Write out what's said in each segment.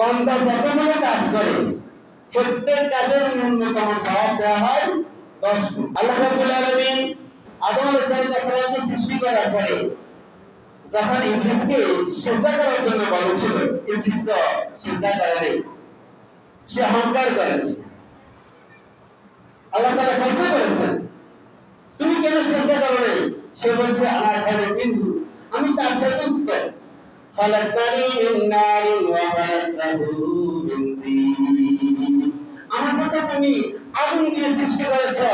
বান্দা যতগুলো কাজ করে প্রত্যেক কাজের ন্যূনতম সওয়াব দেওয়া হয় 10 গুণ। আল্লাহ রাব্বুল আলামিন আদম আলাইহিস সালামকে সৃষ্টি করার পরে যখন ইবলিসকে সিজদা করার জন্য বলেছিল, ইবলিস তো সিজদা করে নাই, সে অহংকার করেছে। আল্লাহ তাআলা প্রশ্ন করেছেন, তুমি কেন সিজদা করো নাই? সে বলছে, আনা খায়রুম মিনহু, আমি তার চাইতে উত্তম। খালাকতানি মিন নারিন ওয়া খালাকতাহু মিন তিন, আমাকে তো তুমি আগুন দিয়ে সৃষ্টি করেছো,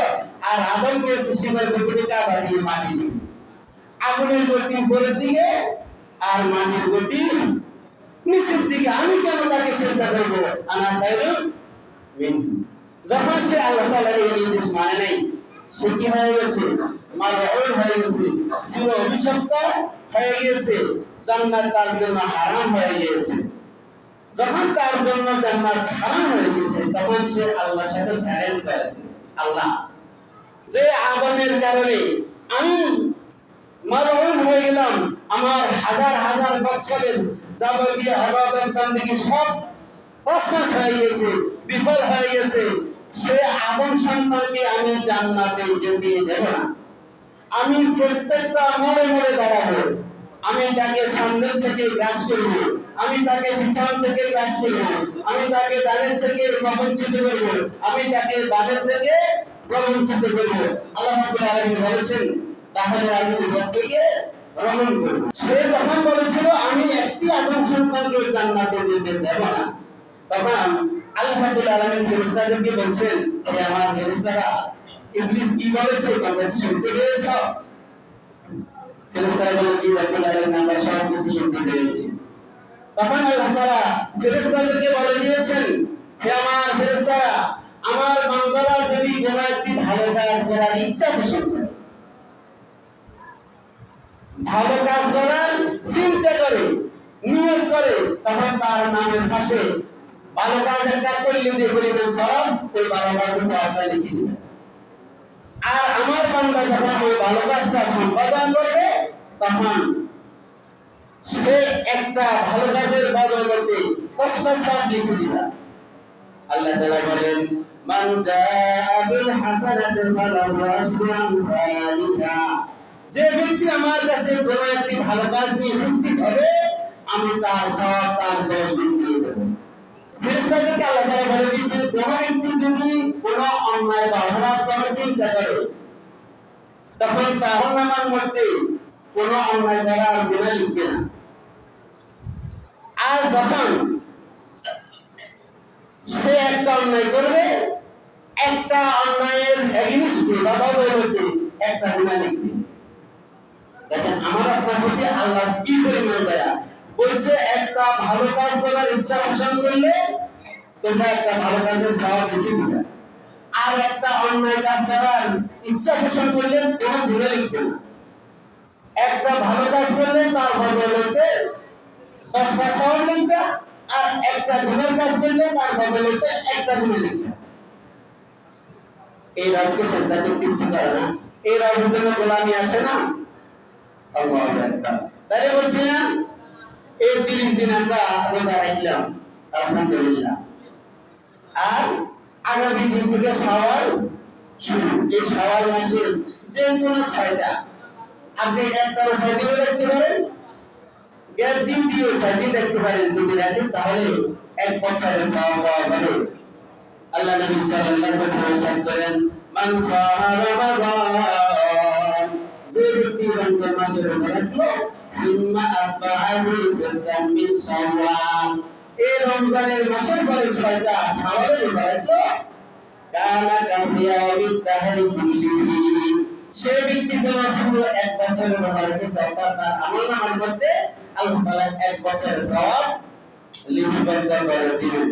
আর আদমকে সৃষ্টি করেছো তুমি কাদা দিয়ে, মাটি দিয়ে। আগুনের গতি উপরের দিকে আর মাটির গতি নিচের দিকে, আমি কেন তাকে সিজদা করব? আনা খায়রুম মিনহু। যখন সে আল্লাহ তাআলার এই নির্দেশ মানে নাই, সে কি হয়ে গেছে? মালউন হয়ে গেছে, চির অভিশপ্ত হয়ে গিয়েছে, জান্নাত তার জন্য হারাম হয়ে গিয়েছে। যখন তার জন্য জান্নাত হারাম হয়ে গেছে, তখন সে আল্লাহর সাথে চ্যালেঞ্জ করেছে, আল্লাহ, যে আদমের কারণে আমি মালউন হয়ে গেলাম, আমার হাজার হাজার বছরের যাবতীয় ইবাদত বندگی সব তছনছ হয়ে গেছে, বিফল হয়ে গেছে, সে আদম সন্তানকে আমি জান্নাতে যেতে দেব না। আমি প্রত্যেকটা মোড়ে মোড়ে দাঁড়াবো, আমি তাকে সামনে থেকে গ্রাস করব, আমি তাকে পিছন থেকে গ্রাস করব, আমি তাকে ডানের থেকে প্রবঞ্চিত করব, আমি তাকে বামের থেকে প্রবঞ্চিত করব। আল্লাহ রাব্বুল আলামিন বলেছেন, তাহলে আমি উপর থেকে রহম করব। সে যখন বলেছিল আমি একটি আদম সন্তানকে জান্নাতে যেতে দেব না, তখন আল্লাহ রাব্বুল আলামিন ফেরেশতাদেরকে বলছেন, হে আমার ফেরেশতারা, ইবলিস কি বলেছে তোমরা কি শুনতে পেয়েছো? ফেরেশতারা বলল, জি রাব্বুল আলামিন, আমরা সব কিছু শুনতে পেয়েছি। তখন আল্লাহ তাআলা ফেরেশতাদেরকে বলে দিয়েছেন, হে আমার ফেরেশতারা, আমার বান্দারা যদি কোনো একটি ভালো কাজ করার ইচ্ছা পোষণ করে, ভালো কাজ করার চিন্তা করে, নিয়ত করে, তখন তার নামের পাশে ভালো কাজ একটা করলে যে পরিমাণ সওয়াব, ওই ভালো কাজের সওয়াবটা লিখে দিবে। আর আমার বান্দা যখন ওই ভালো কাজটা সম্পাদন করবে, তখন সে একটা ভালো কাজের বদৌলতে 10টা সওয়াব লিখে দিবে। আল্লাহ তাআলা বলেন, মান জাআ বিল হাসানাতি ফালাহু আশরু আমসালিহা, যে ব্যক্তি আমার কাছে কোনো একটি ভালো কাজ নিয়ে উপস্থিত হবে, আমি তার সওয়াব তার 10 গুণ দিয়ে দেব। ফেরেশতাদেরকে আল্লাহ তাআলা বলে দিয়েছেন, কোন ব্যক্তি যদি কোনো অন্যায় বা অপরাধ করার চিন্তা করে, তখন তার আমলনামার মধ্যে কোনো অন্যায় করার গুনাহ লিখবে না। আর যখন সে একটা অন্যায় করবে, একটা অন্যায়ের এগেইনস্টে বা বদৌলতে একটা গুনাহ লিখবে। দেখেন আমার আপনার প্রতি আল্লাহ কি পরিমাণ দয়া। বলছে, একটা ভালো কাজ করার ইচ্ছা পোষণ করলে তোমরা একটা ভালো কাজের সওয়াব লিখে দিবে, আর একটা অন্যায় কাজ করার ইচ্ছা পোষণ করলে কোনো গুনাহ লিখবে না। একটা ভালো কাজ করলে তার বদৌলতে 10টা সওয়াব লিখবে, আর একটা গুনার কাজ করলে তার বদৌলতে একটা গুনাহ লিখবে। এই রবকে সিজদা করতে ইচ্ছে করে না? এই রবের জন্য গোলামি আসে না? আল্লাহু আকবার। তাহলে বলছিলাম, এই 30 দিন আমরা রোজা রাখলাম, আলহামদুলিল্লাহ। আর আগামী দিন থেকে শাওয়াল শুরু। এই শাওয়াল মাসে যে কোনো 6টা, আপনি একটারও 6 দিনও রাখতে পারেন, গ্যাপ দিয়েও 6 দিন রাখতে পারেন। যদি রাখেন তাহলে 1 বছরের সওয়াব পাওয়া যাবে। আল্লাহ নবী সাল্লাল্লাহু আলাইহি ওয়াসাল্লাম ইরশাদ করেন, মান সামা রমাদান, যে ব্যক্তি রমজান মাসে রোজা রাখলো, সুম্মা আতবাআহু সিত্তাম মিন শাওয়াল, এই রমজানের মাসের পরে 6টা শাওয়ালের রোজা রাখলো, কানা কাসিয়ামিদ দাহরি কুল্লিহি, সে ব্যক্তি যেন পুরো 1 বছরের রোজা রেখেছে, অর্থাৎ তার আমলনামার মধ্যে আল্লাহ তাআলা 1 বছরের সওয়াব লিপিবদ্ধ করে দিবেন।